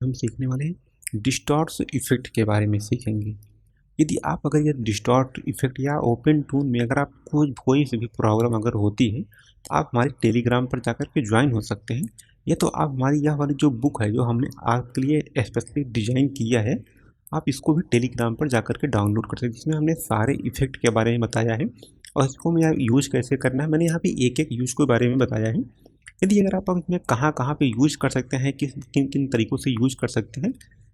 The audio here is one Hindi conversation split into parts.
हम सीखने वाले हैं डिस्टॉर्ट इफेक्ट के बारे में सीखेंगे। यदि आप अगर ये डिस्टॉर्ट इफेक्ट या ओपन टून में अगर आपको कोई से भी प्रॉब्लम अगर होती है तो आप हमारे टेलीग्राम पर जाकर के ज्वाइन हो सकते हैं। या तो आप हमारी यह वाली जो बुक है जो हमने आपके लिए स्पेशली डिजाइन किया है, आप इसको भी टेलीग्राम पर जाकर के डाउनलोड कर सकते हैं, जिसमें हमने सारे इफेक्ट के बारे में बताया है और इसको मैं यूज़ कैसे करना है मैंने यहाँ पे एक एक यूज़ के बारे में बताया है। यदि अगर आप इसमें कहाँ कहाँ पे यूज़ कर सकते हैं, किस किन किन तरीक़ों से यूज़ कर सकते हैं,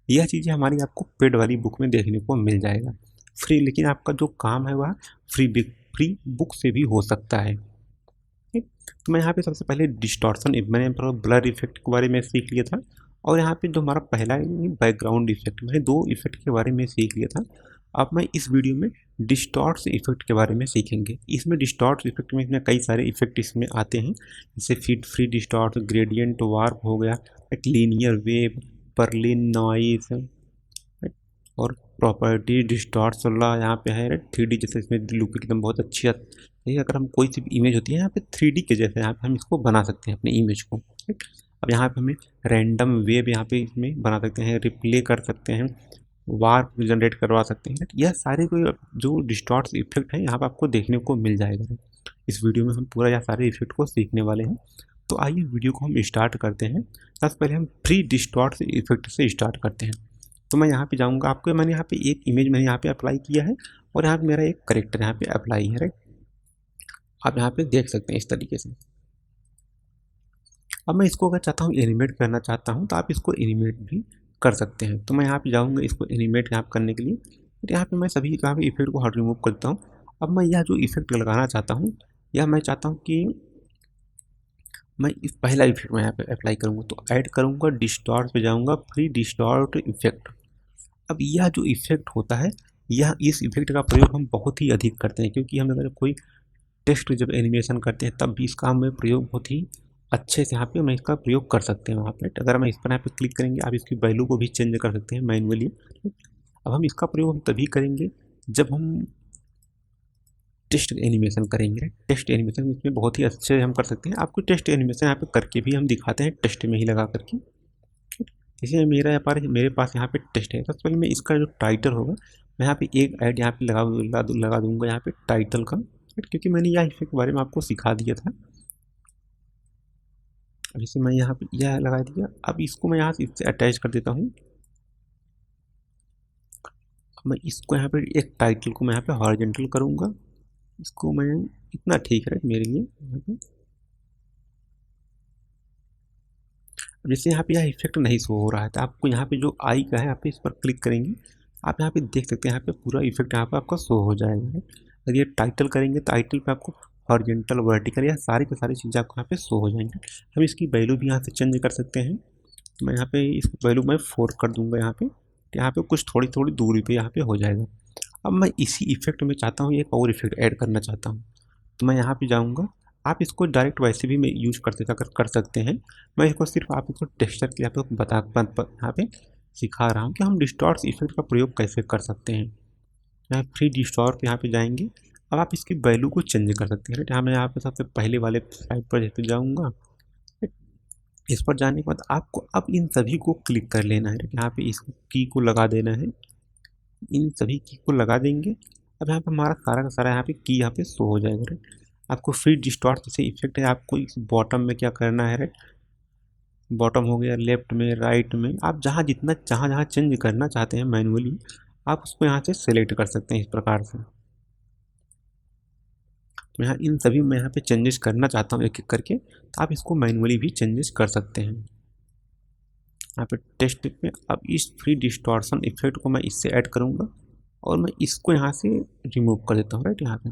यह चीज़ें हमारी आपको पेड वाली बुक में देखने को मिल जाएगा फ्री। लेकिन आपका जो काम है वह फ्री बुक से भी हो सकता है। ठीक, तो मैं यहाँ पे सबसे पहले डिस्टॉर्शन मैंने ब्लर इफेक्ट के बारे में सीख लिया था। और यहाँ पे जो हमारा पहला बैकग्राउंड इफेक्ट, मैंने दो इफेक्ट के बारे में सीख लिया था। अब मैं इस वीडियो में डिस्टॉर्ट्स इफेक्ट के बारे में सीखेंगे। इसमें डिस्टॉर्ट्स इफेक्ट में कई सारे इफेक्ट इसमें आते हैं, जैसे फ्री डिस्टॉर्ट, ग्रेडियंट वार्प हो गया, एक लीनियर वेव, पर्लिन नॉइस और प्रॉपर्टी डिस्टॉर्ट वाला यहाँ पे है 3D, जैसे इसमें लुक एकदम बहुत अच्छी आती है। अगर हम कोई सी इमेज होती है यहाँ पे 3D के जैसे यहाँ पे हम इसको बना सकते हैं अपनी इमेज को। ठीक, अब यहाँ पे हमें रैंडम वेव यहाँ पे इसमें बना सकते हैं, रिप्ले कर सकते हैं, वार्प जनरेट करवा सकते हैं। यह सारे कोई जो डिस्टॉर्ट इफेक्ट है यहाँ पर आपको देखने को मिल जाएगा। इस वीडियो में हम पूरा यह सारे इफेक्ट को सीखने वाले हैं। तो आइए वीडियो को हम स्टार्ट करते हैं। सबसे पहले हम फ्री डिस्टॉर्ट इफेक्ट से स्टार्ट करते हैं। तो मैं यहाँ पे जाऊँगा, आपको मैंने यहाँ पे एक इमेज मैंने यहाँ पे अप्लाई किया है और यहाँ पे मेरा एक करेक्टर यहाँ पे अप्लाई है, राइट। आप यहाँ पे देख सकते हैं इस तरीके से। अब मैं इसको अगर चाहता हूँ एनिमेट करना चाहता हूँ तो आप इसको एनिमेट भी कर सकते हैं। तो मैं यहाँ पे जाऊँगा इसको एनिमेट यहाँ करने के लिए। तो यहाँ पे मैं सभी यहाँ पे इफेक्ट को रिमूव करता हूँ। अब मैं यह जो इफेक्ट लगाना चाहता हूँ, यह मैं चाहता हूँ कि मैं इस पहला इफेक्ट में यहाँ पे अप्लाई करूँगा। तो ऐड करूँगा, डिस्टॉर्ट पे जाऊँगा, फ्री डिस्टॉर्ट इफेक्ट। अब यह जो इफेक्ट होता है, यह इस इफेक्ट का प्रयोग हम बहुत ही अधिक करते हैं, क्योंकि हम अगर कोई टेक्स्ट जब एनिमेशन करते हैं तब भी इसका हमें प्रयोग बहुत ही अच्छे से यहाँ पे मैं इसका प्रयोग कर सकते हैं वहाँ पे। अगर हम इस पर यहाँ पे क्लिक करेंगे, आप इसकी वैल्यू को भी चेंज कर सकते हैं मैनुअली। अब हम इसका प्रयोग हम तभी करेंगे जब हम टेस्ट एनिमेशन करेंगे। टेस्ट एनिमेशन इसमें बहुत ही अच्छे हम कर सकते हैं। आपको टेस्ट एनिमेशन यहाँ पे करके भी हम दिखाते हैं, टेस्ट में ही लगा करके। इसलिए मेरे पास यहाँ पे टेस्ट है। सबसे पहले मैं इसका जो टाइटल होगा, मैं यहाँ पे एक ऐड यहाँ पे लगा दूंगा यहाँ पे टाइटल का, क्योंकि मैंने यह इफेक्ट के बारे में आपको सिखा दिया था। अब इसे मैं यहाँ पे यह लगा दिया। अब इसको मैं यहाँ से इससे अटैच कर देता हूँ। मैं इसको यहाँ पे एक टाइटल को मैं यहाँ पे हॉरिजॉन्टल करूँगा। इसको मैं इतना ठीक है मेरे लिए यहाँ पे। जैसे यहाँ पे यह इफेक्ट नहीं शो हो रहा है तो आपको यहाँ पे जो आई का है, आप इस पर क्लिक करेंगे, आप यहाँ पे देख सकते हैं यहाँ पे पूरा इफेक्ट यहाँ पे आपका शो हो जाएगा। अगर ये टाइटल करेंगे, टाइटल पे आपको हॉरिजॉन्टल, वर्टिकल, यह सारी की सारी चीज़ें आपको यहाँ पे शो हो जाएंगे। हम इसकी वैल्यू भी यहाँ से चेंज कर सकते हैं। मैं यहाँ पे इस वैल्यू मैं 4 कर दूंगा यहाँ पे, तो यहाँ पे कुछ थोड़ी थोड़ी दूरी पे यहाँ पे हो जाएगा। अब मैं इसी इफेक्ट में चाहता हूँ एक और इफेक्ट ऐड करना चाहता हूँ, तो मैं यहाँ पे जाऊँगा। आप इसको डायरेक्ट वैसे भी मैं यूज कर सकते हैं। मैं इसको सिर्फ आप इसको टेक्सचर के यहाँ पे यहाँ पे सिखा रहा हूँ कि हम डिस्टॉर्ट इफेक्ट का प्रयोग कैसे कर सकते हैं। यहाँ फ्री डिस्टॉर्ट यहाँ पे जाएंगे। अब आप इसकी वैल्यू को चेंज कर सकते हैं। यहाँ पे सबसे पहले वाले साइड पर जैसे जाऊँगा, इस पर जाने के बाद आपको अब इन सभी को क्लिक कर लेना है। यहाँ पे इस की को लगा देना है, इन सभी की को लगा देंगे। अब यहाँ पे हमारा सारा का सारा यहाँ पे की यहाँ पे शो हो जाएगा, राइट। आपको फ्री डिस्टॉर्ट जैसे इफेक्ट है, आपको इस बॉटम में क्या करना है, राइट। बॉटम हो गया, लेफ्ट में, राइट में, आप जहाँ जितना जहाँ चेंज करना चाहते हैं मैनुअली, आप उसको यहाँ से सेलेक्ट कर सकते हैं इस प्रकार से। तो यहाँ इन सभी मैं यहाँ पे चेंजेस करना चाहता हूँ एक एक करके, तो आप इसको मैनुअली भी चेंजेस कर सकते हैं। यहाँ पे टेस्ट में अब इस फ्री डिस्टॉर्शन इफेक्ट को मैं इससे ऐड करूँगा और मैं इसको यहाँ से रिमूव कर देता हूँ, राइट। यहाँ पे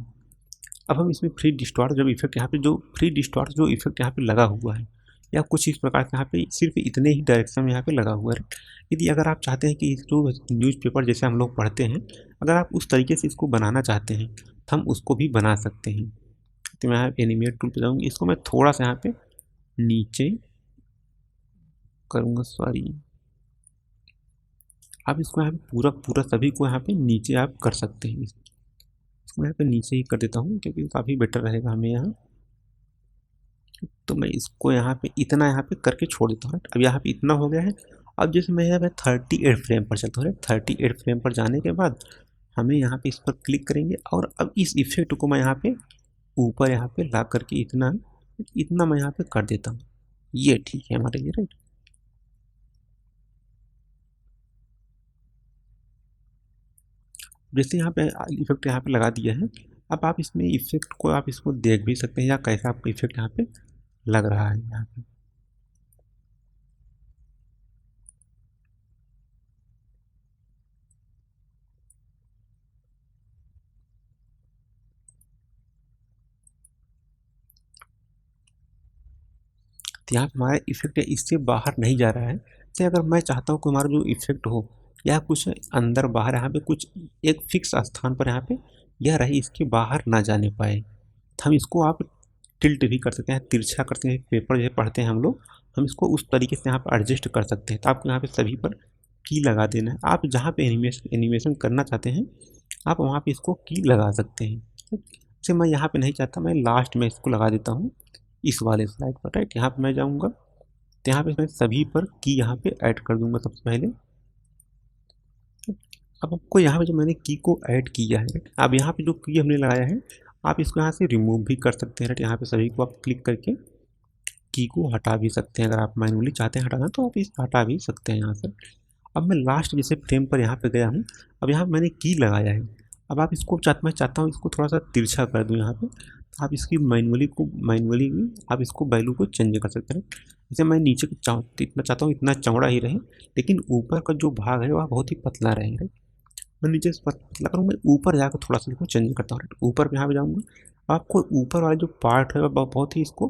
अब हम इसमें फ्री डिस्टॉर्ट जब इफेक्ट यहाँ पे जो फ्री डिस्टॉर्ट जो इफेक्ट यहाँ पे लगा हुआ है, या कुछ इस प्रकार से यहाँ पे सिर्फ इतने ही डायरेक्शन में यहाँ पे लगा हुआ है। यदि अगर आप चाहते हैं कि जो न्यूज़पेपर जैसे हम लोग पढ़ते हैं, अगर आप उस तरीके से इसको बनाना चाहते हैं तो हम उसको भी बना सकते हैं। तो मैं यहाँ एनिमेट टूल पे जाऊँगी, इसको मैं थोड़ा सा यहाँ पे नीचे करूँगा, सॉरी। आप इसको यहाँ पे पूरा सभी को यहाँ पे नीचे आप कर सकते हैं। इसको मैं यहाँ पे नीचे ही कर देता हूँ क्योंकि काफ़ी बेटर रहेगा हमें यहाँ। तो मैं इसको यहाँ पे इतना यहाँ पे करके छोड़ देता हूँ। अब यहाँ पे इतना हो गया है। अब जैसे मैं यहाँ पे 38 फ्रेम पर चलता हूँ, 38 फ्रेम पर जाने के बाद हमें यहाँ पे इस पर क्लिक करेंगे और अब इस इफेक्ट को मैं यहाँ पे ऊपर यहाँ पे ला करके इतना इतना मैं यहाँ पे कर देता हूँ। ये ठीक है हमारे लिए, राइट। जैसे यहाँ पे इफेक्ट यहाँ पे लगा दिया है, अब आप इसमें इफेक्ट को आप इसको देख भी सकते हैं या कैसा आपका इफेक्ट यहाँ पे लग रहा है यहाँ पे। तो यहाँ पे हमारा इफेक्ट है इससे बाहर नहीं जा रहा है। तो अगर मैं चाहता हूँ कि हमारा जो इफेक्ट हो या कुछ अंदर बाहर यहाँ पे कुछ एक फिक्स स्थान पर यहाँ पे यह रहे, इसके बाहर ना जाने पाए, तो हम इसको आप टिल्ट भी कर सकते हैं, तिरछा करते हैं। पेपर जो पढ़ते हैं हम लोग, हम इसको उस तरीके से यहाँ पर एडजस्ट कर सकते हैं। तो आपको यहाँ पे सभी पर की लगा देना है। आप जहाँ पे एनिमेशन करना चाहते हैं आप वहाँ पे इसको की लगा सकते हैं। जैसे मैं यहाँ पे नहीं चाहता, मैं लास्ट में इसको लगा देता हूँ इस वाले स्लाइड पर, राइट। यहाँ पे मैं जाऊँगा तो यहाँ पे मैं सभी पर की यहाँ पे ऐड कर दूंगा सबसे पहले। अब आपको यहाँ पे जो मैंने की को ऐड किया है, अब यहाँ पे जो की हमने लगाया है आप इसको यहाँ से रिमूव भी कर सकते हैं, राइट। यहाँ पे सभी को आप क्लिक करके की को हटा भी सकते हैं। अगर आप मैनुअली चाहते हैं हटाना तो आप इस हटा भी सकते हैं यहाँ से। अब मैं लास्ट जैसे फ्रेम पर यहाँ पे गया हूँ, अब यहाँ मैंने की लगाया है। अब आप इसको मैं चाहता हूँ इसको थोड़ा सा तिरछा कर दूँ यहाँ पे, तो आप इसकी मैनुअली भी आप इसको वैल्यू को चेंज कर सकते हैं। जैसे मैं नीचे इतना चाहता हूँ इतना चौड़ा ही रहे, लेकिन ऊपर का जो भाग है वह बहुत ही पतला रहे, राइट। मैं नीचे से पतला करूँ, मैं ऊपर जाकर थोड़ा सा इसको चेंज करता हूँ, ऊपर पे यहाँ पे जाऊँगा। आपको ऊपर वाला जो पार्ट है वह बहुत ही इसको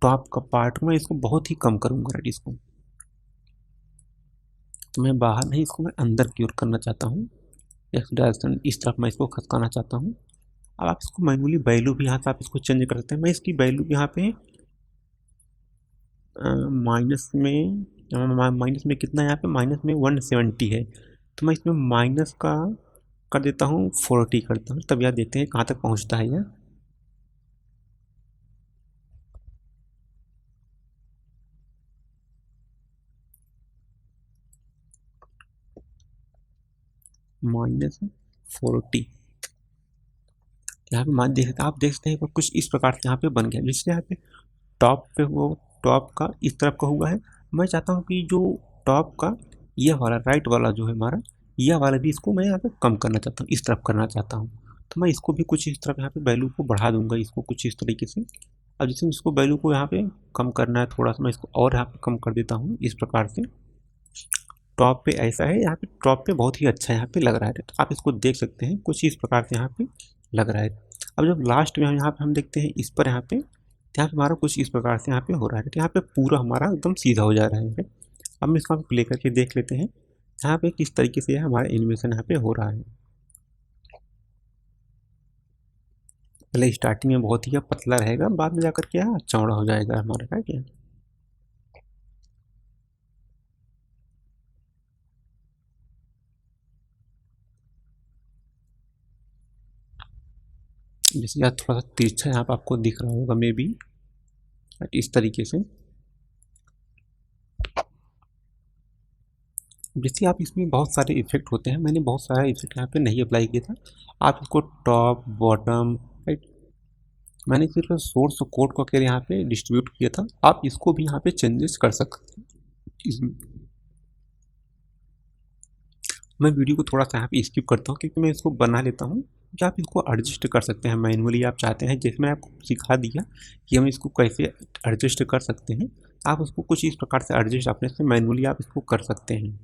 टॉप का पार्ट में इसको बहुत ही कम करूँगा, राइट। इसको तो मैं बाहर नहीं, इसको मैं अंदर की ओर करना चाहता हूँ। एक्स डायरेक्शन इस तरफ मैं इसको खसकाना चाहता हूँ। अब आप इसको मैनुअली वैल्यू भी यहाँ से आप इसको चेंज कर सकते हैं। मैं इसकी वैल्यू यहाँ पे माइनस में कितना यहाँ पे माइनस में 170 है, तो मैं इसमें माइनस का कर देता हूँ 40 करता हूँ। तब यार देखते हैं कहाँ तक पहुँचता है यह। -40 यहाँ पे मान आप देख सकते हैं कुछ इस प्रकार से यहाँ पे बन गया। जिससे यहाँ पे टॉप पे वो टॉप का इस तरफ का हुआ है। मैं चाहता हूँ कि जो टॉप का यह वाला राइट वाला जो है हमारा, यह वाला भी इसको मैं यहाँ पे कम करना चाहता हूँ, इस तरफ करना चाहता हूँ। तो मैं इसको भी कुछ इस तरफ यहाँ पे वैल्यू को बढ़ा दूंगा, इसको कुछ इस तरीके से। अब जैसे इसको वैल्यू को यहाँ पे कम करना है थोड़ा सा, मैं इसको और यहाँ पे कम कर देता हूँ इस प्रकार से। टॉप पे ऐसा है, यहाँ पे टॉप पे बहुत ही अच्छा यहाँ पे लग रहा है, तो आप इसको देख सकते हैं कुछ इस प्रकार से यहाँ पे लग रहा है। अब जब लास्ट में हम यहाँ पे हम देखते हैं इस पर यहाँ पे हमारा कुछ इस प्रकार से यहाँ पे हो रहा है, तो यहाँ पे पूरा हमारा एकदम सीधा हो जा रहा है। अब हम इसको प्ले करके देख लेते हैं यहाँ पे किस तरीके से हमारा एनिमेशन यहाँ पे हो रहा है। पहले स्टार्टिंग में बहुत ही पतला रहेगा, बाद में जाकर के चौड़ा हो जाएगा हमारा, राइट। है जैसे यार थोड़ा सा तिरछा यहाँ पे आपको दिख रहा होगा मे बी, इस तरीके से। जैसे आप इसमें बहुत सारे इफेक्ट होते हैं, मैंने बहुत सारा इफेक्ट यहाँ पे नहीं अप्लाई किया था। आप इसको टॉप बॉटम राइट, मैंने सिर्फ सोर्स कोड को अकेले यहाँ पे डिस्ट्रीब्यूट किया था। आप इसको भी यहाँ पे चेंजेस कर सकते हैं। मैं वीडियो को थोड़ा सा यहाँ पे स्किप करता हूँ क्योंकि मैं इसको बना लेता हूँ कि आप इसको एडजस्ट कर सकते हैं मैनुअली। आप चाहते हैं जैसे मैंने आपको सिखा दिया कि हम इसको कैसे एडजस्ट कर सकते हैं, आप उसको कुछ इस प्रकार से एडजस्ट अपने से मैनुअली आप इसको कर सकते हैं।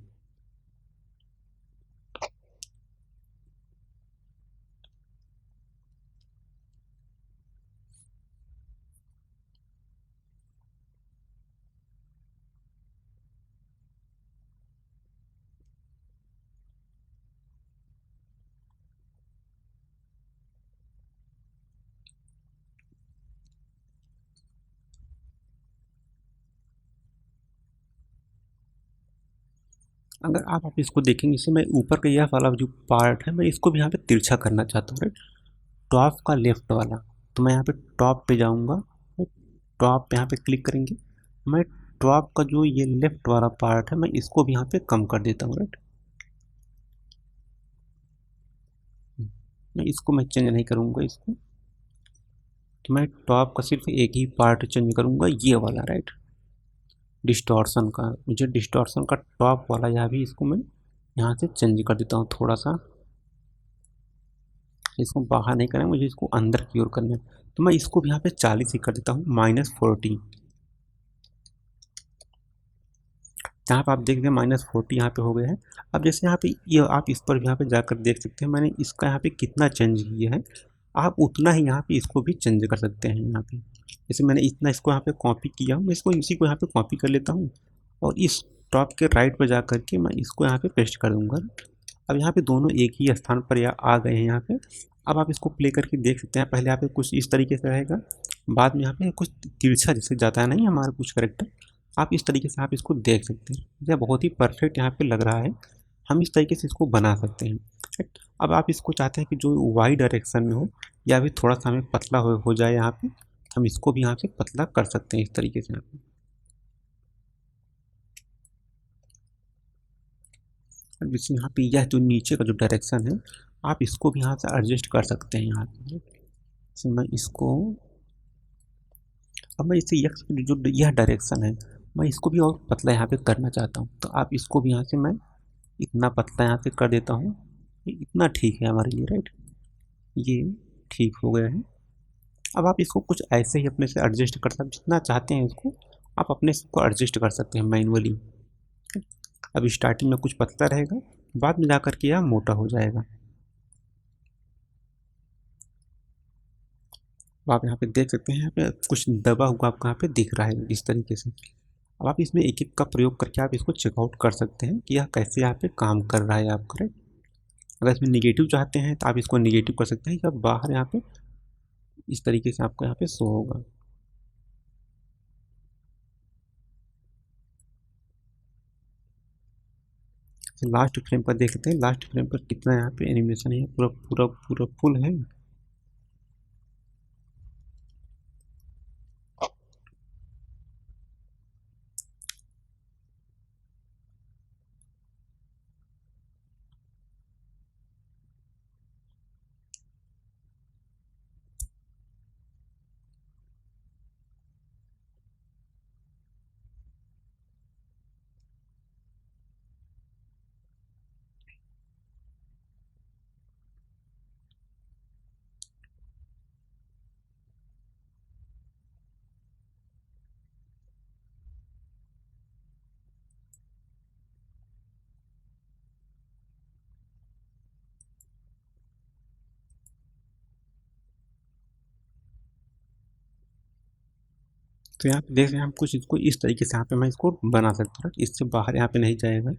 अगर आप इसको देखेंगे, इसे मैं ऊपर का यह वाला जो पार्ट है मैं इसको भी यहाँ पे तिरछा करना चाहता हूँ, राइट। टॉप का लेफ्ट वाला, तो मैं यहाँ पे टॉप पे जाऊँगा, टॉप पे यहाँ पे क्लिक करेंगे, मैं टॉप का जो ये लेफ्ट वाला पार्ट है मैं इसको भी यहाँ पे कम कर देता हूँ, राइट। मैं इसको मैं चेंज नहीं करूँगा इसको, तो मैं टॉप का सिर्फ एक ही पार्ट चेंज करूँगा, ये वाला, राइट। डिस्टॉर्शन का, मुझे डिस्टॉर्शन का टॉप वाला यहाँ भी इसको मैं यहाँ से चेंज कर देता हूँ थोड़ा सा। इसको बाहर नहीं करना है, मुझे इसको अंदर की ओर करना है, तो मैं इसको भी यहाँ पे 40 ही कर देता हूँ, -40। यहाँ पर आप देख रहे हैं -40 यहाँ पे हो गया है। अब जैसे यहाँ पे ये आप इस पर यहाँ पे जाकर देख सकते हैं मैंने इसका यहाँ पे कितना चेंज किया है, आप उतना ही यहाँ पे इसको भी चेंज कर सकते हैं। यहाँ पे जैसे मैंने इतना इसको यहाँ पे कॉपी किया हूँ, मैं इसको इसी को यहाँ पे कॉपी कर लेता हूँ और इस टॉप के राइट पर जा करके मैं इसको यहाँ पे पेस्ट कर दूँगा। अब यहाँ पे दोनों एक ही स्थान पर आ गए हैं यहाँ पे। अब आप इसको प्ले करके देख सकते हैं, पहले यहाँ पे कुछ इस तरीके से रहेगा, बाद में यहाँ पे कुछ तिरछा जैसे जाता है नहीं हमारा कुछ करेक्टर, आप इस तरीके से आप इसको देख सकते हैं। यह बहुत ही परफेक्ट यहाँ पे लग रहा है, हम इस तरीके से इसको बना सकते हैं। अब आप इसको चाहते हैं कि जो वाई डायरेक्शन में हो या भी थोड़ा सा हमें पतला हो जाए, यहाँ पे हम इसको भी यहाँ से पतला कर सकते हैं इस तरीके से। यहाँ पे जैसे यहाँ पे यह जो नीचे का जो डायरेक्शन है आप इसको भी यहाँ से एडजस्ट कर सकते हैं। यहाँ पे जैसे मैं इसको, अब मैं इसे जो यह डायरेक्शन है मैं इसको भी और पतला यहाँ पे करना चाहता हूँ, तो आप इसको भी यहाँ से मैं इतना पतला यहाँ से कर देता हूँ, इतना ठीक है हमारे लिए, राइट। ये ठीक हो गया है। अब आप इसको कुछ ऐसे ही अपने से एडजस्ट कर सकते हैं, जितना चाहते हैं इसको आप अपने से को एडजस्ट कर सकते हैं मैनुअली। अब स्टार्टिंग में कुछ पतला रहेगा, बाद में जा कर के यह मोटा हो जाएगा। आप यहाँ पे देख सकते हैं, यहाँ पे कुछ दबा हुआ आपको यहाँ पे दिख रहा है इस तरीके से। अब आप इसमें एक एक का प्रयोग करके आप इसको चेकआउट कर सकते हैं कि यह कैसे यहाँ पे काम कर रहा है आपका, राइट। अगर इसमें निगेटिव चाहते हैं तो आप इसको निगेटिव कर सकते हैं, या बाहर यहाँ पे इस तरीके से आपको यहाँ पे शो होगा। लास्ट फ्रेम पर देख लेते हैं, लास्ट फ्रेम पर कितना यहाँ पे एनिमेशन है, पूरा पूरा पूरा फुल है। तो यहाँ पे देख रहे हैं हम कुछ इसको इस तरीके से यहाँ पे मैं इसको बना सकता हूँ, इससे बाहर यहाँ पे नहीं जाएगा।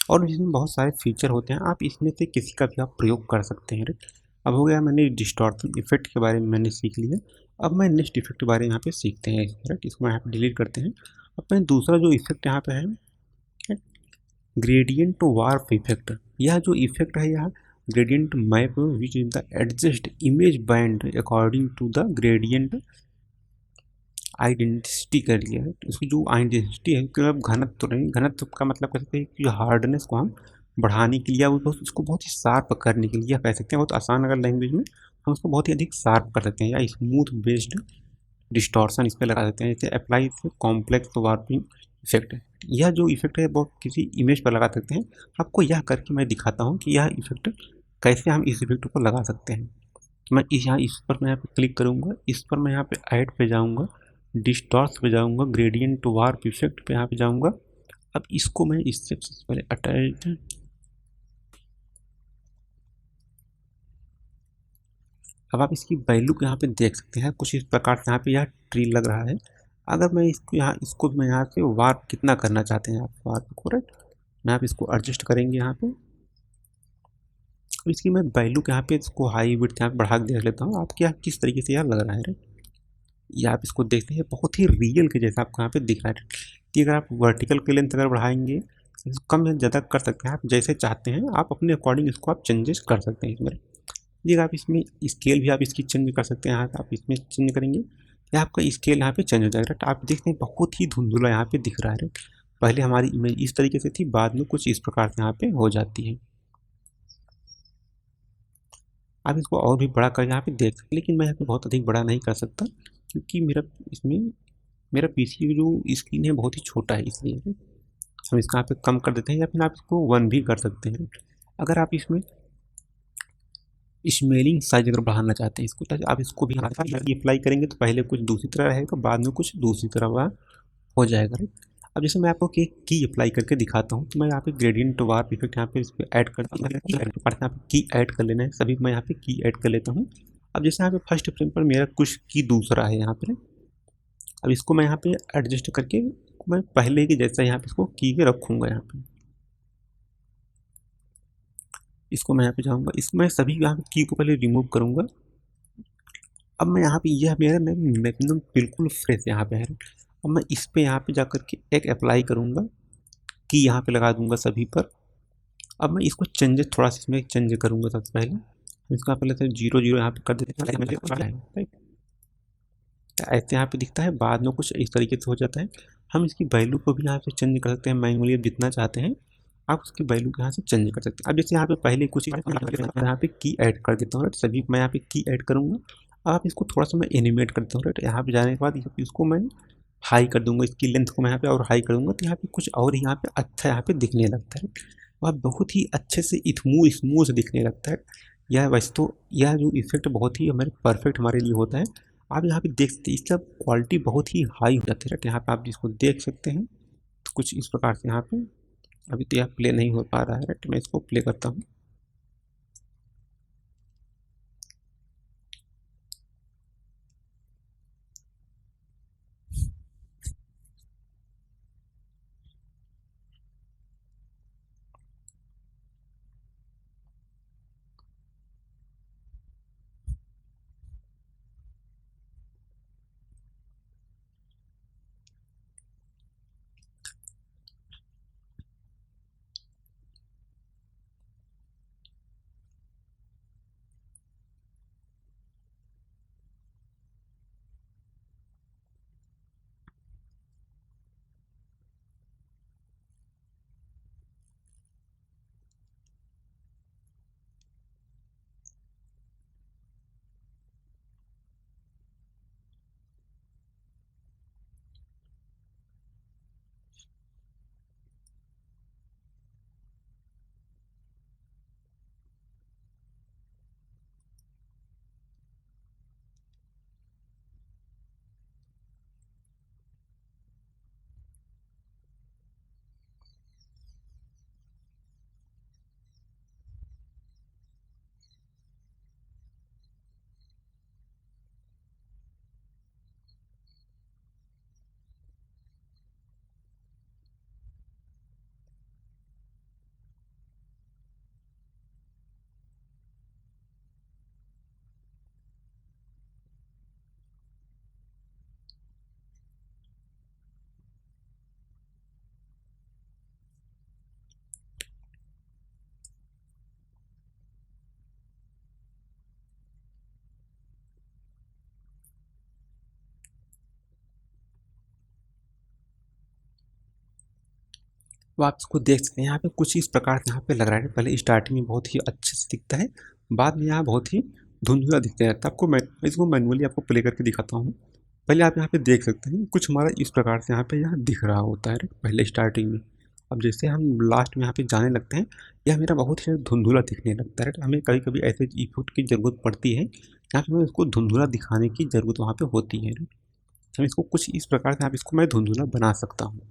और इसमें बहुत सारे फीचर होते हैं, आप इसमें से किसी का भी आप प्रयोग कर सकते हैं, राइट। अब हो गया, मैंने डिस्टॉर्शन इफेक्ट के बारे में मैंने सीख लिया। अब मैं नेक्स्ट इफेक्ट के बारे में यहाँ पे सीखते हैं, राइट। इसको यहाँ पे डिलीट करते हैं। अब मैं दूसरा जो इफेक्ट यहाँ पे है ग्रेडियंट वार्प इफेक्ट। यह जो इफेक्ट है यह gradient map which is the adjust image band according to the gradient identity कर लिया है। इसकी जो आइडेंटिटी है मतलब घनत्व तो नहीं, घनत्व का मतलब कह सकते हैं कि हार्डनेस को हम बढ़ाने के लिए उसको बहुत ही शार्प करने के लिए कह सकते हैं, बहुत आसान अगर लैंग्वेज में हम उसको बहुत ही अधिक शार्प कर सकते हैं, या स्मूथ बेस्ड डिस्टॉर्शन इस पर लगा सकते हैं। जैसे अप्लाई कॉम्प्लेक्स वार्पिंग इफेक्ट, यह जो इफेक्ट है वो किसी इमेज पर लगा सकते हैं। आपको यह करके मैं दिखाता हूँ कि यह इफेक्ट कैसे हम इस इफेक्ट को लगा सकते हैं। तो मैं इस पर मैं यहाँ पे क्लिक करूँगा, इस पर मैं यहाँ पे ऐड पे जाऊँगा, डिस्टॉर्स पे जाऊँगा, ग्रेडियंट वार्प इफेक्ट पे यहाँ पे जाऊँगा। अब इसको मैं इससे पहले अटैच, अब आप इसकी वैल्यू को यहाँ पे देख सकते हैं कुछ इस प्रकार से। यहाँ पे यह ट्री लग रहा है। अगर मैं इसको मैं यहाँ से वार्प कितना करना चाहते हैं आप वार्प को, राइट, मैं आप इसको एडजस्ट करेंगे यहाँ पे। इसकी मैं वैल्यू के यहाँ पे इसको हाई विड्थ यहाँ पे बढ़ा के देख लेता हूँ, आपके यहाँ किस तरीके से यह लग रहा है, राइट। ये आप इसको देखते हैं बहुत ही रियल के जैसा आपको यहाँ पे दिख रहा है कि अगर आप वर्टिकल के लेंथ अगर बढ़ाएंगे कम या ज़्यादा कर सकते हैं, आप जैसे चाहते हैं आप अपने अकॉर्डिंग इसको आप चेंजेस कर सकते हैं इसमें। ये आप इसमें स्केल भी आप इसकी चेंज कर सकते हैं, आप इसमें चेंज करेंगे यह आपका स्केल यहाँ पे चेंज हो जाएगा। राइट, आप देखते हैं बहुत ही धुंधुला यहाँ पे दिख रहा है। राइट, पहले हमारी इमेज इस तरीके से थी, बाद में कुछ इस प्रकार से यहाँ पे हो जाती है। आप इसको और भी बड़ा कर यहाँ पे देख सकते, लेकिन मैं यहाँ पे बहुत अधिक बड़ा नहीं कर सकता क्योंकि मेरा पीसी जो स्क्रीन है बहुत ही छोटा है, इसलिए हम इसका यहाँ पे कम कर देते हैं, या फिर आप इसको 1 भी कर सकते हैं। अगर आप इसमें स्मेलिंग साइज अगर बढ़ाना चाहते हैं इसको, तो आप इसको भी अप्लाई करेंगे तो पहले कुछ दूसरी तरह रहेगा, बाद में कुछ दूसरी तरह वह हो जाएगा। राइट, अब जैसे मैं आपको की अप्लाई करके दिखाता हूँ, तो मैं यहाँ पे ग्रेडियंट वार्प इफेक्ट यहाँ पे इस पर ऐड कर यहाँ पे की ऐड कर लेना है, सभी मैं यहाँ पे की ऐड कर लेता हूँ। अब जैसे यहाँ पे फर्स्ट फ्रेम पर मेरा कुछ की दूसरा है यहाँ पे, अब इसको मैं यहाँ पे एडजस्ट करके मैं पहले की जैसा यहाँ पे इसको की के रखूँगा। यहाँ पे इसको मैं यहाँ पे जाऊँगा, इसमें सभी यहाँ पे की को पहले रिमूव करूँगा। अब मैं यहाँ पे यह मेरा एकदम बिल्कुल फ्रेश यहाँ पे है। अब मैं इस पे यहाँ पे जाकर के एक अप्लाई करूँगा, की यहाँ पे लगा दूंगा सभी पर। अब मैं इसको चेंजेस थोड़ा सा इसमें चेंज करूँगा। सबसे पहले इसका पहले से 0 0 यहाँ पे कर देते हैं, ऐसे यहाँ पे दिखता है, बाद में कुछ इस तरीके से हो जाता है। हम इसकी वैल्यू को भी यहाँ से चेंज कर सकते हैं मैनुअली, जितना चाहते हैं आप उसकी वैल्यू को यहाँ से चेंज कर सकते हैं। अब जैसे यहाँ पे पहले कुछ यहाँ पे की ऐड कर देता हूँ। राइट, सभी मैं यहाँ पे की ऐड करूँगा। अब आप इसको थोड़ा सा मैं एनिमेट करता हूँ। राइट, यहाँ पे जाने के बाद इसको मैं हाई कर दूंगा, इसकी लेंथ को मैं यहाँ पे और हाई कर दूंगा, तो यहाँ पे कुछ और यहाँ पे अच्छा यहाँ पे दिखने लगता है। वह बहुत ही अच्छे से स्मूथ दिखने लगता है। यह वैसे तो यह जो इफेक्ट बहुत ही हमारे परफेक्ट हमारे लिए होता है। आप यहाँ पे देख सकते हैं इसका क्वालिटी बहुत ही हाई हो जाती है। यहाँ पे आप जिसको देख सकते हैं, तो कुछ इस प्रकार से यहाँ पे अभी तो यह प्ले नहीं हो पा रहा है। राइट, मैं इसको प्ले करता हूँ। तो आप इसको देख सकते हैं, यहाँ पे कुछ इस प्रकार से यहाँ पे लग रहा है। पहले स्टार्टिंग में बहुत ही अच्छे से दिखता है, बाद में यहाँ बहुत ही धुंधला दिखने लगता है। आपको मैं इसको मैनुअली आपको प्ले करके दिखाता हूँ। पहले आप यहाँ पे देख सकते हैं कुछ हमारा इस प्रकार से यहाँ पे यह दिख रहा होता है पहले स्टार्टिंग में। अब जैसे हम लास्ट में यहाँ पे जाने लगते हैं, यह मेरा बहुत ही धुंधुला दिखने लगता है। हमें कभी कभी ऐसे इफेक्ट की ज़रूरत पड़ती है जहाँ पे हमें उसको धुंधुला दिखाने की ज़रूरत वहाँ पे होती है। हम इसको कुछ इस प्रकार से आप इसको मैं धुंधुला बना सकता हूँ।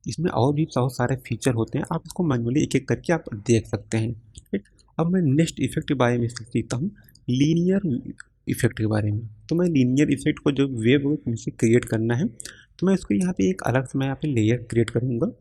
इसमें और भी बहुत सारे फीचर होते हैं, आप इसको मैनुअली एक एक करके आप देख सकते हैं। ठीक, अब मैं नेक्स्ट इफेक्ट के बारे में सीखता हूँ, लीनियर इफेक्ट के बारे में। तो मैं लीनियर इफेक्ट को जो वेब मुझे क्रिएट करना है, तो मैं इसको यहाँ पे एक अलग से मैं यहाँ पे लेयर क्रिएट करूँगा।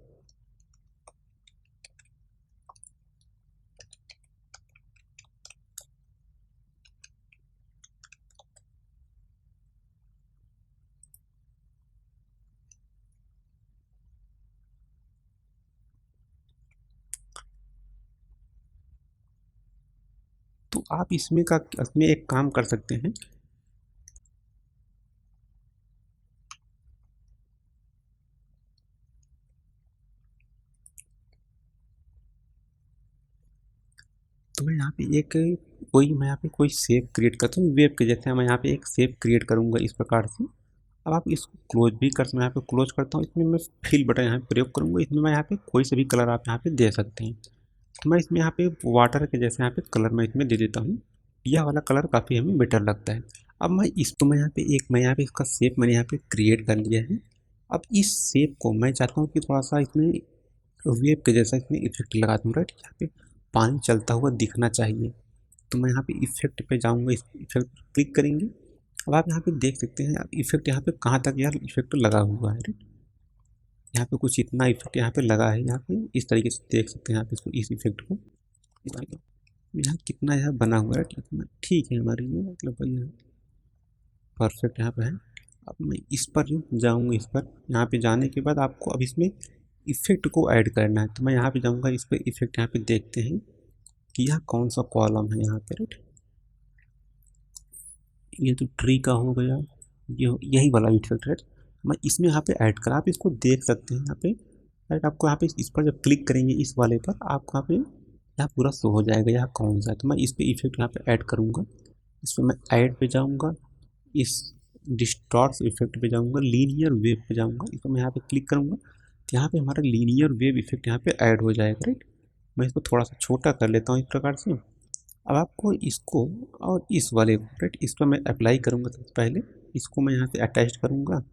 तो आप इसमें एक काम कर सकते हैं, तो मैं यहाँ पे एक मैं यहाँ पे कोई शेप क्रिएट करता हूँ वेब के जैसे। मैं यहाँ पे एक शेप क्रिएट करूँगा इस प्रकार से। अब आप इसको क्लोज भी कर सकते हैं। यहाँ पे क्लोज करता हूँ, इसमें मैं फिल बटन यहाँ पे प्रयोग करूँगा। इसमें मैं यहाँ पे कोई से भी कलर आप यहाँ पे दे सकते हैं। तो मैं इसमें यहाँ पे वाटर के जैसे यहाँ पे कलर मैं इसमें दे देता हूँ। यह वाला कलर काफ़ी हमें बेटर लगता है। अब मैं इसको मैं यहाँ पे इसका शेप मैंने यहाँ पे क्रिएट कर लिया है। अब इस शेप को मैं चाहता हूँ कि थोड़ा सा इसमें वेव के जैसा इसमें इफेक्ट लगा दूँ। राइट, यहाँ पे पानी चलता हुआ दिखना चाहिए। तो मैं यहाँ पे इफेक्ट पे जाऊँगा, इस इफेक्ट क्लिक करेंगे। अब आप यहाँ पे देख सकते हैं इफेक्ट यहाँ पे कहाँ तक यार इफेक्ट लगा हुआ है। राइट, यहाँ पे कुछ इतना इफेक्ट यहाँ पे लगा है। यहाँ पे इस तरीके से देख सकते हैं आप इसको, इस इफेक्ट को यहाँ कितना यहाँ बना हुआ है। कितना ठीक है हमारे लिए, मतलब भाई यहाँ परफेक्ट यहाँ पे है। अब मैं इस पर जाऊँगा, इस पर यहाँ पे जाने के बाद आपको अब इसमें इफेक्ट को ऐड करना है। तो मैं यहाँ पे जाऊँगा, इस पर इफेक्ट यहाँ पे देखते हैं कि यह कौन सा कॉलम है यहाँ पे। राइट, ये तो ट्री का हो गया, ये यही वाला इफेक्ट। राइट, मैं इसमें यहाँ पे ऐड करा, आप इसको देख सकते हैं यहाँ पे। राइट, आपको यहाँ पे इस पर जब क्लिक करेंगे इस वाले पर, आपको यहाँ पे यहाँ पूरा शो हो जाएगा यहाँ कौन सा है। तो मैं इस पर इफेक्ट यहाँ पे ऐड करूँगा। इस पर मैं ऐड पे जाऊँगा, इस डिस्टॉर्ट इफेक्ट पे जाऊँगा, लीनियर वेव पे जाऊँगा। इस पर मैं यहाँ पे क्लिक करूँगा तो यहाँ पे हमारा लीनियर वेव इफेक्ट यहाँ पे ऐड हो जाएगा। राइट, मैं इसको थोड़ा सा छोटा कर लेता हूँ इस प्रकार से। अब आपको इसको और इस वाले को, राइट, इस पर मैं अप्लाई करूँगा। सबसे पहले इसको मैं यहाँ से अटैच करूँगा। अब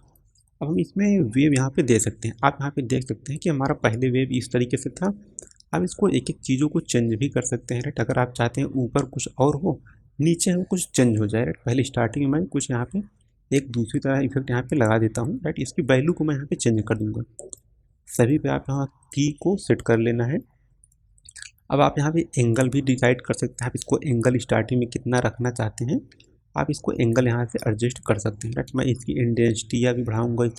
हम इसमें वेव यहाँ पे दे सकते हैं। आप यहाँ पे देख सकते हैं कि हमारा पहले वेव इस तरीके से था। अब इसको एक एक चीज़ों को चेंज भी कर सकते हैं। राइट, अगर आप चाहते हैं ऊपर कुछ और हो, नीचे हो कुछ चेंज हो जाए। राइट, पहले स्टार्टिंग में मैं कुछ यहाँ पे एक दूसरी तरह इफेक्ट यहाँ पे लगा देता हूँ। राइट, इसकी वैल्यू को मैं यहाँ पे चेंज कर दूँगा। सभी पे आप यहाँ की को सेट कर लेना है। अब आप यहाँ पे एंगल भी डिसाइड कर सकते हैं। आप इसको एंगल स्टार्टिंग में कितना रखना चाहते हैं, आप इसको एंगल यहाँ से एडजस्ट कर सकते हैं। राइट, मैं इसकी इंटेंसिटी या भी बढ़ाऊँगा।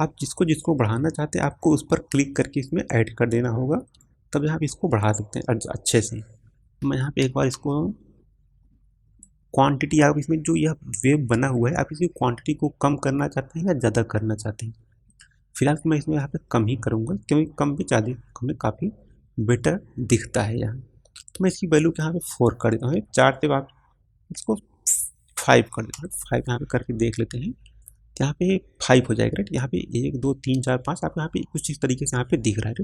आप जिसको जिसको बढ़ाना चाहते हैं आपको उस पर क्लिक करके इसमें ऐड कर देना होगा, तब आप इसको बढ़ा सकते हैं अच्छे से। मैं यहाँ पे एक बार इसको क्वांटिटी, आप इसमें जो यह वेव बना हुआ है आप इसकी क्वांटिटी को कम करना चाहते हैं या ज़्यादा करना चाहते हैं। फिलहाल मैं इसमें यहाँ पे कम ही करूँगा, क्योंकि कम भी ज़्यादा हमें काफ़ी बेटर दिखता है यहाँ। तो मैं इसकी वैल्यू यहाँ पे 4 कर देता हूँ। 4 से आप इसको 5 कर देता हूँ। 5 यहाँ पे करके देख लेते हैं, तो यहाँ पे 5 हो जाएगा। राइट, यहाँ पे 1 2 3 4 5 आप यहाँ पे कुछ इस तरीके से यहाँ पे दिख रहा है।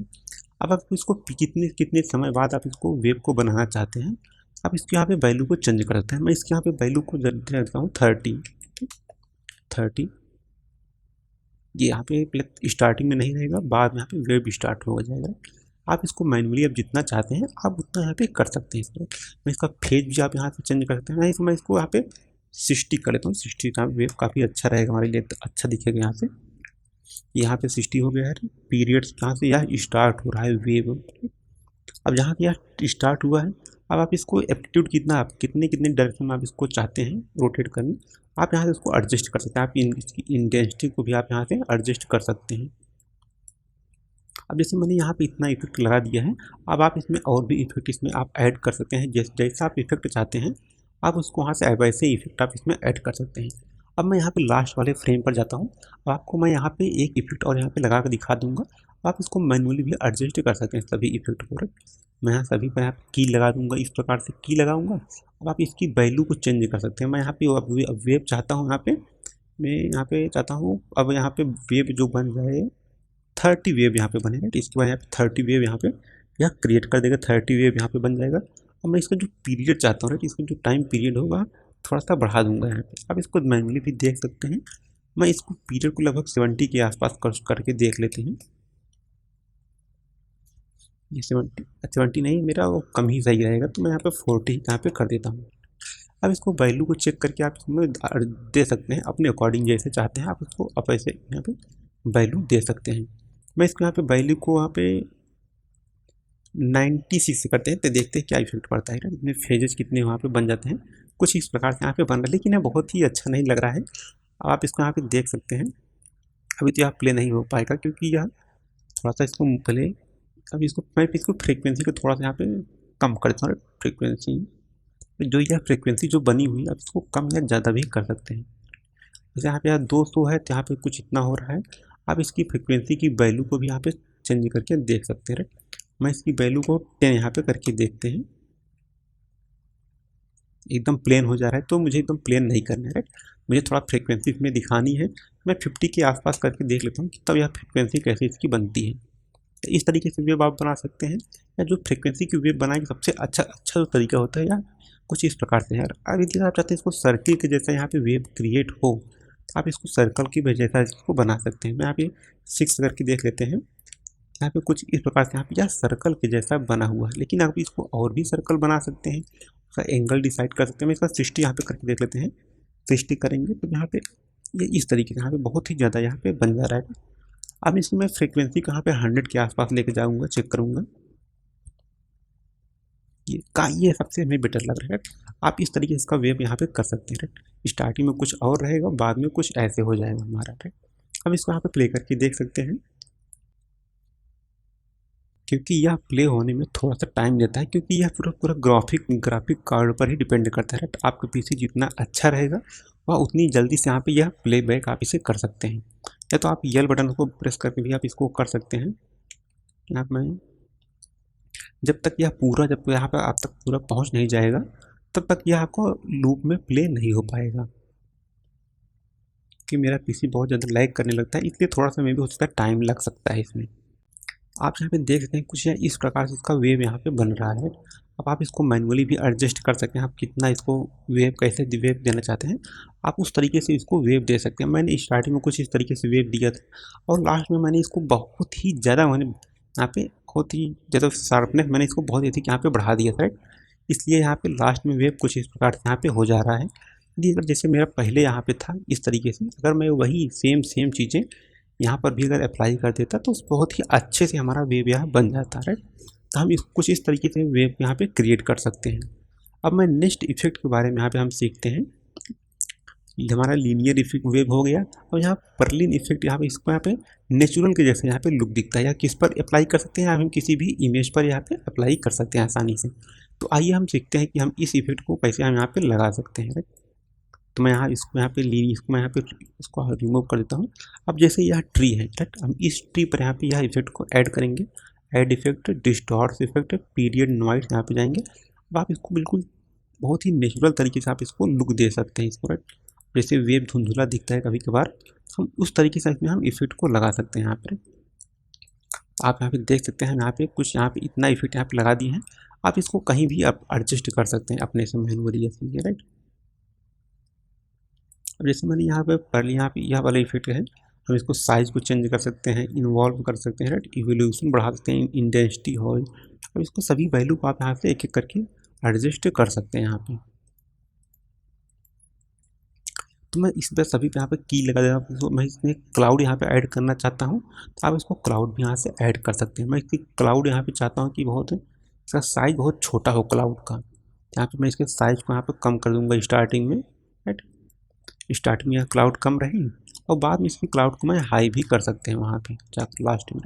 अब आप इसको कितने कितने समय बाद आप इसको वेव को बनाना चाहते हैं, आप इसके यहाँ पे वैल्यू को चेंज कर सकते हैं। मैं इसके यहाँ पे वैल्यू को दे देता हूँ 30। ये यहाँ पे स्टार्टिंग में नहीं रहेगा, बाद में यहाँ पे वेव स्टार्ट हो जाएगा। आप इसको मैनुअली अब जितना चाहते हैं आप उतना यहाँ पे कर सकते हैं। इसमें मैं इसका फेज भी आप यहाँ से चेंज कर सकते हैं। मैं इसको यहाँ पे 60 कर लेता हूँ। 60 का वेव काफ़ी अच्छा रहेगा हमारे लिए, अच्छा दिखेगा यहाँ से। यहाँ पे 60 हो गया है। पीरियड्स कहाँ से यह स्टार्ट हो रहा है वेव, अब यहाँ पे यह स्टार्ट हुआ है। अब आप इसको एप्टीट्यूड कितना, आप कितने कितने डायरेक्शन में आप इसको चाहते हैं रोटेट करने, आप यहाँ से इसको एडजस्ट कर सकते हैं। आप इसकी इंटेंसिटी को भी आप यहाँ से एडजस्ट कर सकते हैं। अब जैसे मैंने यहाँ पे इतना इफेक्ट लगा दिया है, अब आप इसमें और भी इफेक्ट इसमें आप ऐड कर सकते हैं। जैसा आप इफेक्ट चाहते हैं आप उसको वहाँ से वैसे इफेक्ट आप इसमें ऐड कर सकते हैं। अब मैं यहाँ पे लास्ट वाले फ्रेम पर जाता हूँ। अब आपको मैं यहाँ पे एक इफेक्ट और यहाँ पे लगा कर दिखा दूँगा। आप इसको मैनुअली भी एडजस्ट कर सकते हैं सभी इफेक्ट को। मैं यहाँ सभी पर यहाँ की लगा दूँगा, इस प्रकार से की लगाऊँगा। अब आप इसकी वैल्यू को चेंज कर सकते हैं। मैं यहाँ पे वेव चाहता हूँ, मैं यहाँ पे चाहता हूँ अब यहाँ पे वेव जो बन जाए 30 वेव यहाँ पे बनेगा। इसके बाद यहाँ पे 30 वेव यहाँ पे यह क्रिएट कर देगा। 30 वेव यहाँ पे बन जाएगा। अब मैं इसका जो पीरियड चाहता हूँ, राइट, इसका जो टाइम पीरियड होगा थोड़ा सा बढ़ा दूंगा यहाँ पे। अब इसको मैनुअली भी देख सकते हैं। मैं इसको पीरियड को लगभग 70 के आसपास करके देख लेते हैं। ये 70 नहीं, मेरा वो कम ही सही रहेगा, तो मैं यहाँ पे 40 यहाँ पे कर देता हूँ। अब इसको वैल्यू को चेक करके आप इसमें दे सकते हैं अपने अकॉर्डिंग, जैसे चाहते हैं आप इसको आप ऐसे यहाँ पे वैल्यू दे सकते हैं। मैं इसको यहाँ पे वैल्यू को यहाँ पे 96 करते हैं तो देखते हैं क्या इफेक्ट पड़ता है। इसमें फेजेस कितने वहाँ पे बन जाते हैं, कुछ इस प्रकार से यहाँ पे बन रहा है, लेकिन यह बहुत ही अच्छा नहीं लग रहा है। आप इसको यहाँ पे देख सकते हैं। अभी तो यहाँ प्ले नहीं हो पाएगा क्योंकि यह थोड़ा सा इसको पहले, अब इसको मैं इसको फ्रीक्वेंसी को थोड़ा सा यहाँ पे कम कर देता हूँ। फ्रीक्वेंसी जो यह फ्रीक्वेंसी जो बनी हुई है आप इसको कम या ज़्यादा भी कर सकते हैं। जैसे यहाँ पे 200 है तो यहाँ पे कुछ इतना हो रहा है। आप इसकी फ्रीक्वेंसी की वैल्यू को भी यहाँ पे चेंज करके देख सकते हैं। मैं इसकी वैल्यू को 10 यहाँ पे करके देखते हैं। एकदम प्लेन हो जा रहा है, तो मुझे एकदम प्लेन नहीं करना है, राइट। मुझे थोड़ा फ्रीक्वेंसी में दिखानी है, मैं 50 के आसपास करके देख लेता हूँ कि तब यह फ्रीक्वेंसी कैसे इसकी बनती है। तो इस तरीके से वेव आप बना सकते हैं, या जो फ्रीक्वेंसी की वेव बनाएंगे सबसे अच्छा जो तरीका होता है, या कुछ इस प्रकार से यार। अब यदि आप चाहते हैं इसको सर्किल के जैसा यहाँ पे वेव क्रिएट हो, तो आप इसको सर्कल की जैसा इसको बना सकते हैं। मैं यहाँ पे 6 करके देख लेते हैं, यहाँ पे कुछ इस प्रकार से यहाँ पे यह सर्कल के जैसा बना हुआ है। लेकिन आप इसको और भी सर्कल बना सकते हैं, उसका एंगल डिसाइड कर सकते हैं। मैं इसका 60 यहाँ पे करके देख लेते हैं। 60 करेंगे तो यहाँ पे ये इस तरीके से यहाँ पे बहुत ही ज़्यादा यहाँ पे बन जा रहा है। अब इसमें मैं फ्रीक्वेंसी कहाँ पे 100 के आसपास लेके जाऊँगा, चेक करूँगा। ये सबसे हमें बेटर लग रहा है। आप इस तरीके से इसका वेव यहाँ पे कर सकते हैं, राइट। स्टार्टिंग में कुछ और रहेगा, बाद में कुछ ऐसे हो जाएगा हमारा, राइट। अब इसको यहाँ पे प्ले करके देख सकते हैं, क्योंकि यह प्ले होने में थोड़ा सा टाइम लेता है, क्योंकि यह पूरा पूरा ग्राफिक कार्ड पर ही डिपेंड करता है, राइट। आपका पीसी जितना अच्छा रहेगा वह उतनी जल्दी से यहाँ पे यह प्लेबैक आप इसे कर सकते हैं। या तो आप यल बटन को प्रेस करके भी आप इसको कर सकते हैं। यहाँ मैं जब तक यह पूरा जब यहाँ पर आप तक पूरा पहुँच नहीं जाएगा, तब तक यह आपको लूप में प्ले नहीं हो पाएगा। कि मेरा पीसी बहुत ज़्यादा लैग करने लगता है, इसलिए थोड़ा सा मे भी हो सकता है टाइम लग सकता है इसमें। आप यहाँ पे देख सकते हैं कुछ इस प्रकार से इसका वेव यहाँ पे बन रहा है। अब आप इसको मैनुअली भी एडजस्ट कर सकते हैं, आप कितना इसको वेव कैसे वेव देना चाहते हैं, आप उस तरीके से इसको वेव दे सकते हैं। मैंने स्टार्टिंग में कुछ इस तरीके से वेव दिया था, और लास्ट में मैंने इसको बहुत ही ज़्यादा यहाँ पे बहुत ही ज़्यादा शार्पनेस मैंने इसको बहुत अधिक यहाँ पे बढ़ा दिया था, राइट। इसलिए यहाँ पे लास्ट में वेव कुछ इस प्रकार से यहाँ पे हो जा रहा है। यदि अगर जैसे मेरा पहले यहाँ पे था इस तरीके से, अगर मैं वही सेम चीज़ें यहाँ पर भी अगर अप्लाई कर देता तो बहुत ही अच्छे से हमारा वेव यहाँ बन जाता है, राइट। तो हम कुछ इस तरीके से वेव यहाँ पे क्रिएट कर सकते हैं। अब मैं नेक्स्ट इफेक्ट के बारे में यहाँ पे हम सीखते हैं। हमारा लीनियर इफेक्ट वेव हो गया, और यहाँ पर्लिन इफेक्ट यहाँ पे इसको यहाँ पे नेचुरल के जैसे यहाँ पे लुक दिखता है, या किस पर अप्लाई कर सकते हैं, हम किसी भी इमेज पर यहाँ पे अप्लाई कर सकते हैं आसानी से। तो आइए हम सीखते हैं कि हम इस इफेक्ट को कैसे हम यहाँ पे लगा सकते हैं, राइट। तो मैं यहाँ पे इसको मैं यहाँ पे इसको रिमूव कर देता हूँ। अब जैसे यह ट्री है, राइट, हम इस ट्री पर यहाँ पे यह इफेक्ट को ऐड करेंगे। Add effect, distort effect, period noise, यहाँ पे जाएंगे। अब आप इसको बिल्कुल बहुत ही नेचुरल तरीके से आप इसको लुक दे सकते हैं इसको, राइट। जैसे वेव धुंधुला दिखता है कभी कभार, हम उस तरीके से इसमें हम इफेक्ट को लगा सकते हैं यहाँ पर। आप यहाँ पे देख सकते हैं, यहाँ पे कुछ यहाँ पे इतना इफेक्ट यहाँ पे लगा दिए हैं। आप इसको कहीं भी आप एडजस्ट कर सकते हैं अपने से मैनुअली, ऐसे, राइट। अब जैसे मैंने यहाँ पे पढ़ लिया, यहाँ पे यह वाला इफेक्ट है, हम इसको साइज को चेंज कर सकते हैं, इन्वॉल्व कर सकते हैं, राइट, इवोल्यूशन बढ़ा सकते हैं, इंटेंसिटी हो। अब इसको सभी वैल्यू को आप यहाँ से एक एक करके एडजस्ट कर सकते हैं यहाँ पे। तो मैं इस पर सभी पे यहाँ पे की लगा देता हूँ। मैं इसमें क्लाउड यहाँ पे ऐड करना चाहता हूँ, तो आप इसको क्लाउड भी यहाँ से ऐड कर सकते हैं। मैं इसकी क्लाउड यहाँ पे चाहता हूँ कि बहुत इसका साइज बहुत छोटा हो क्लाउड का, यहाँ पे मैं इसके साइज को यहाँ पे कम कर दूँगा स्टार्टिंग में, राइट। स्टार्टिंग में यह क्लाउड कम रही, और बाद में इसकी क्लाउड को मैं हाई भी कर सकते हैं वहाँ पे जाकर लास्ट में।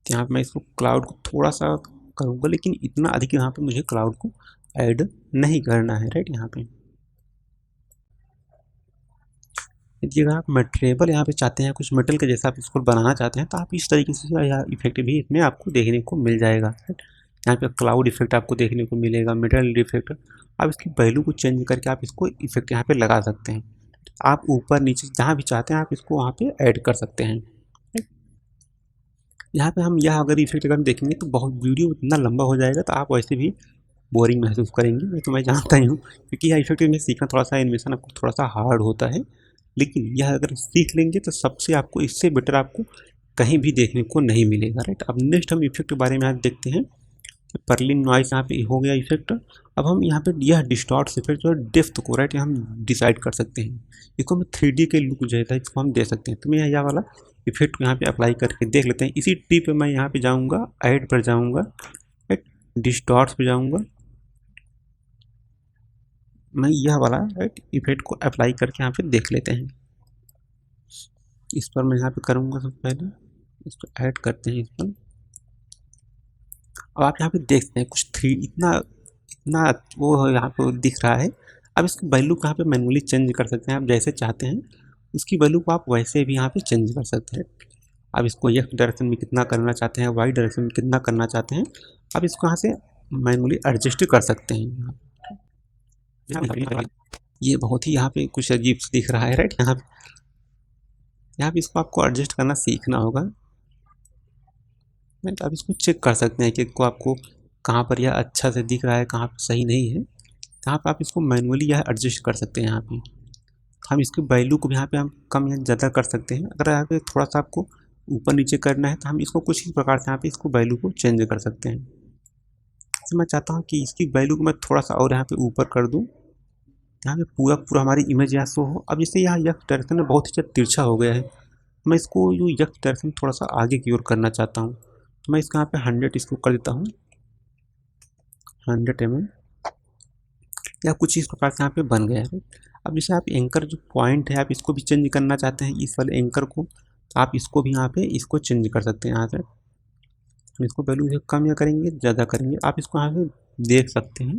यहाँ पे मैं इसको क्लाउड को थोड़ा सा करूँगा, लेकिन इतना अधिक यहाँ पे मुझे क्लाउड को ऐड नहीं करना है, राइट। यहाँ पे यदि अगर आप मटेरियल यहाँ पे चाहते हैं, कुछ मेटल के जैसा आप इसको बनाना चाहते हैं, तो आप इस तरीके से यह इफेक्ट भी इसमें आपको देखने को मिल जाएगा, राइट। यहाँ पे क्लाउड इफेक्ट आपको देखने को मिलेगा, मेटल इफेक्ट। आप इसकी वैल्यू को चेंज करके आप इसको इफेक्ट यहाँ पे लगा सकते हैं। आप ऊपर नीचे जहाँ भी चाहते हैं आप इसको वहाँ पे ऐड कर सकते हैं। यहाँ पे हम यह अगर इफेक्ट अगर देखेंगे तो बहुत वीडियो इतना लंबा हो जाएगा, तो आप वैसे भी बोरिंग महसूस करेंगे, तो मैं जानता ही हूँ, क्योंकि यह इफेक्ट में सीखना थोड़ा सा एनिमेशन आपको थोड़ा सा हार्ड होता है। लेकिन यह अगर सीख लेंगे तो सबसे आपको इससे बेटर आपको कहीं भी देखने को नहीं मिलेगा, राइट। अब नेक्स्ट हम इफेक्ट के बारे में आज देखते हैं। पर्लिन नॉइस यहाँ पे हो गया इफेक्ट। अब हम यहाँ पे यह डिस्टॉर्ट इफेक्ट जो डेप्थ को, राइट, हम डिसाइड कर सकते हैं। इसको हम 3D के लुक जो है इसको हम दे सकते हैं। तो मैं यह वाला इफेक्ट को यहाँ पे अप्लाई करके देख लेते हैं। इसी ट्री पे मैं यहाँ पे जाऊँगा, ऐड पर जाऊँगा, राइट, डिस्टॉर्ट्स पे जाऊँगा, मैं यह वाला, राइट, इफेक्ट को अप्लाई करके यहाँ पे देख लेते हैं। इस पर मैं यहाँ पे करूँगा सबसे पहले, इसको ऐड करते हैं इस पर। अब आप यहाँ पे देख सकते हैं कुछ थ्री इतना इतना वो यहाँ पे दिख रहा है। अब इसकी वैल्यू को यहाँ पे मैनुअली चेंज कर सकते हैं, आप जैसे चाहते हैं इसकी वैल्यू को आप वैसे भी यहाँ पे चेंज कर सकते हैं। आप इसको एक्स डायरेक्शन में कितना करना चाहते हैं, वाई डायरेक्शन में कितना करना चाहते हैं, आप इसको यहाँ से मैनुअली एडजस्ट कर सकते हैं। ये बहुत ही यहाँ पे कुछ अजीब सा दिख रहा है, राइट। यहाँ पे इसको आपको एडजस्ट करना सीखना होगा। राइट, आप इसको चेक कर सकते हैं कि आपको कहाँ पर यह अच्छा से दिख रहा है, कहाँ पर सही नहीं है। यहाँ पर आप इसको मैनुअली यह एडजस्ट कर सकते हैं। यहाँ पे हम इसके वैल्यू को भी यहाँ पे हम कम या ज़्यादा कर सकते हैं। अगर यहाँ पे थोड़ा सा आपको ऊपर नीचे करना है तो हम इसको कुछ ही प्रकार से यहाँ पे इसको वैल्यू को चेंज कर सकते हैं। तो मैं चाहता हूँ कि इसकी वैल्यू को मैं थोड़ा सा और यहाँ पे ऊपर कर दूँ, यहाँ पे पूरा हमारी इमेज यहाँ शो हो। अब जैसे यहाँ यक्स डायरेक्शन में बहुत ही ज़्यादा तिरछा हो गया है, मैं इसको जो यक्स डायरेक्शन थोड़ा सा आगे की ओर करना चाहता हूँ, तो मैं इसका यहाँ पे 100 इसको कर देता हूँ, 100 mm, या कुछ इस प्रकार से यहाँ पे बन गया है। अब जैसे आप एंकर जो पॉइंट है आप इसको भी चेंज करना चाहते हैं, इस वाले एंकर को, तो आप इसको भी यहाँ पे इसको चेंज कर सकते हैं। यहाँ से हम इसको वैल्यू कम या करेंगे ज़्यादा करेंगे, आप इसको यहाँ पे देख सकते हैं।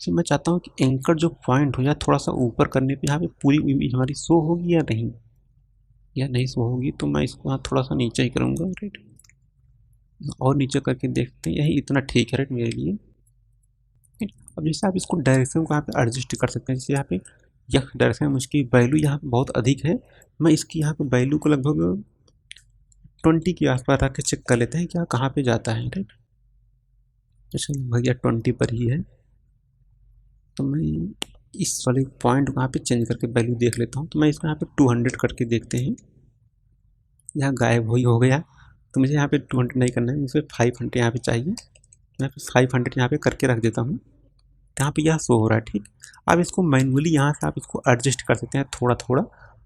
तो मैं चाहता हूँ कि एंकर जो पॉइंट हो या थोड़ा सा ऊपर करने पे यहाँ पे पूरी इमेज हमारी शो होगी या नहीं शो होगी, तो मैं इसको यहाँ थोड़ा सा नीचे ही करूँगा, राइट, और नीचे करके देखते हैं। यही इतना ठीक है, राइट, मेरे लिए। अब जैसे आप इसको डायरेक्शन को यहाँ पे एडजस्ट कर सकते हैं। जैसे यहाँ पे यह डायरेक्शन में उसकी वैल्यू यहाँ पे बहुत अधिक है, मैं इसकी यहाँ पे वैल्यू को लगभग 20 के आसपास रख के चेक कर लेते हैं क्या कहाँ पे जाता है, राइट। जैसे भैया 20 पर ही है, तो मैं इस वाले पॉइंट को यहाँ पे चेंज करके वैल्यू देख लेता हूँ। तो मैं इसको यहाँ पे 200 करके देखते हैं, यहाँ गायब हो गया। तो मुझे यहाँ पे 200 नहीं करना है, मुझे 500 यहाँ पे चाहिए। मैं 500 यहाँ पे करके रख देता हूँ, यहाँ पे यह शो हो रहा है, ठीक। अब इसको मैनुअली यहाँ से आप इसको एडजस्ट कर सकते हैं थोड़ा थोड़ा।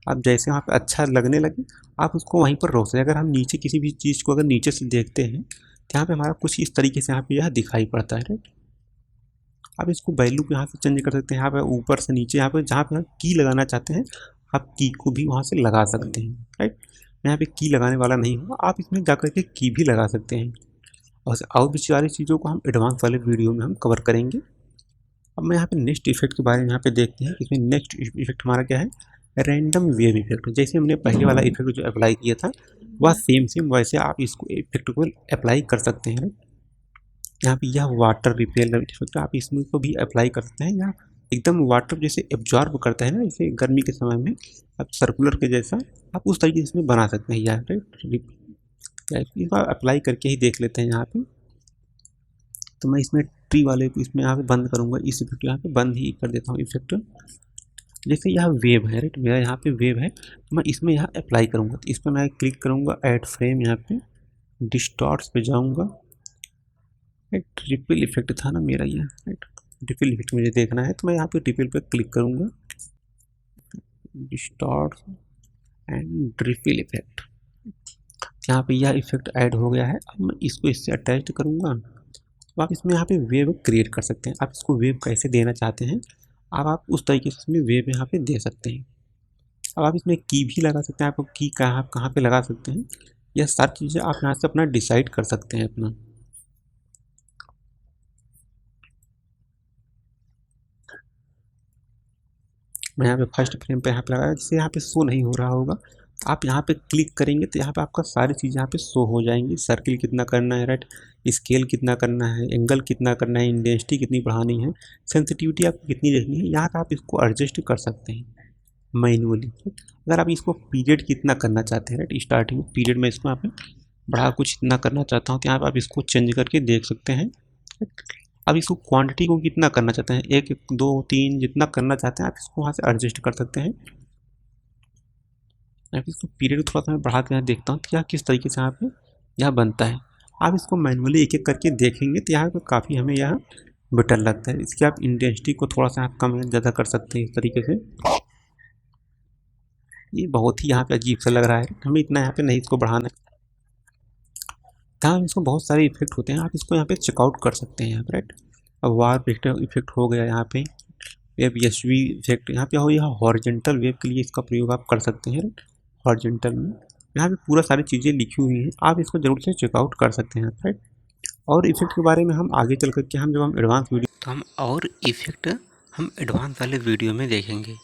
आप जैसे वहाँ पे अच्छा लगने लगे आप उसको वहीं पर रोक सकते हैं। अगर हम नीचे किसी भी चीज़ को अगर नीचे से देखते हैं तो यहाँ पे हमारा कुछ इस तरीके से यहाँ पे यह दिखाई पड़ता है, राइट। आप इसको वैल्यू को यहाँ से चेंज कर सकते हैं, यहाँ पे ऊपर से नीचे, यहाँ पे जहाँ पे की लगाना चाहते हैं आप की को भी वहाँ से लगा सकते हैं, राइट। मैं यहाँ पे की लगाने वाला नहीं हूँ, आप इसमें जाकर के की भी लगा सकते हैं। और भी सारी चीज़ों को हम एडवांस वाले वीडियो में हम कवर करेंगे। अब मैं यहाँ पे नेक्स्ट इफेक्ट के बारे में यहाँ पे देखते हैं। इसमें नेक्स्ट इफेक्ट हमारा क्या है, रैंडम वेव इफेक्ट। जैसे हमने पहले वाला इफेक्ट जो अप्लाई किया था वह सेम वैसे आप इसको इफेक्ट को अप्लाई कर सकते हैं। यहाँ पे यह वाटर रिपेल इफेक्ट आप इसमें को भी अप्लाई कर सकते हैं। यहाँ एकदम वाटर जैसे एब्जॉर्ब करता है ना, जैसे गर्मी के समय में आप सर्कुलर के जैसा आप उस तरीके से इसमें बना सकते हैं। यार राइट, अप्लाई करके ही देख लेते हैं यहाँ पे। तो मैं इसमें ट्री वाले को इसमें यहाँ पे बंद करूँगा, इस इफेक्ट यहाँ पे बंद ही कर देता हूँ इफेक्ट। जैसे यहाँ वेव है, राइट, मेरा यहाँ पे वेव है, तो मैं इसमें यहाँ अप्लाई करूँगा। तो इस पर मैं क्लिक करूँगा, ऐड फ्रेम, यहाँ पे डिस्टॉर्ट्स पे जाऊँगा, राइट। रिपल इफेक्ट था ना मेरा ये, राइट, रिपल इफेक्ट मुझे देखना है, तो मैं यहाँ पे रिपल पे क्लिक करूँगा, डिस्टॉर्ट्स एंड रिपल इफेक्ट। यहाँ पे यह इफेक्ट ऐड हो गया है। अब मैं इसको इससे अटैच करूँगा। तो आप इसमें यहाँ पे वेव क्रिएट कर सकते हैं। आप इसको वेव कैसे देना चाहते हैं आप उस तरीके से इसमें वेव यहाँ पे दे सकते हैं। अब आप इसमें की भी लगा सकते हैं, आपको की कहाँ पे लगा सकते हैं, यह सारी चीज़ें आप यहाँ से अपना डिसाइड कर सकते हैं अपना। मैं यहाँ पे फर्स्ट फ्रेम पे यहाँ पे लगाया, जिससे यहाँ पे शो नहीं हो रहा होगा। आप यहाँ पे क्लिक करेंगे तो यहाँ पे आपका सारी चीज़ यहाँ पे शो हो जाएंगी। सर्किल कितना करना है, राइट, स्केल कितना करना है, एंगल कितना करना है, इंटेंसिटी कितनी बढ़ानी है, सेंसिटिविटी आपको कितनी देखनी है, यहाँ पे आप इसको एडजस्ट कर सकते हैं मैनुअली। अगर आप इसको पीरियड कितना करना चाहते हैं, राइट, स्टार्टिंग पीरियड में इसको यहाँ पे बढ़ा कुछ इतना करना चाहता हूँ तो यहाँ पर आप इसको चेंज करके देख सकते हैं। अब इसको क्वांटिटी को कितना करना चाहते हैं, 1 2 3 जितना करना चाहते हैं आप इसको वहाँ से एडजस्ट कर सकते हैं। मैं इसको पीरियड थोड़ा सा मैं बढ़ा के यहाँ देखता हूँ तो यह किस तरीके से यहाँ पे यह बनता है। आप इसको मैनुअली एक एक करके देखेंगे तो यहाँ पर काफ़ी हमें यह बेटर लगता है। इसकी आप इंटेंसिटी को थोड़ा सा आप कम या ज़्यादा कर सकते हैं इस तरीके से। ये बहुत ही यहाँ पे अजीब सा लग रहा है, हमें इतना यहाँ पे नहीं इसको बढ़ाना है। यहाँ इसको बहुत सारे इफेक्ट होते हैं, आप इसको यहाँ पे चेकआउट कर सकते हैं यहाँ पे, राइट। अब वार इफेक्ट हो गया यहाँ पे, वेब एसवी इफेक्ट यहाँ पे हो, यहाँ हॉरिजॉन्टल वेव के लिए इसका प्रयोग आप कर सकते हैं, राइट। हॉरिजॉन्टल में यहाँ पे पूरा सारी चीज़ें लिखी हुई हैं, आप इसको जरूर से चेकआउट कर सकते हैं, राइट। और इफेक्ट के बारे में हम आगे चल करके हम जब हम एडवांस वीडियो तो हम और इफेक्ट हम एडवांस वाले वीडियो में देखेंगे।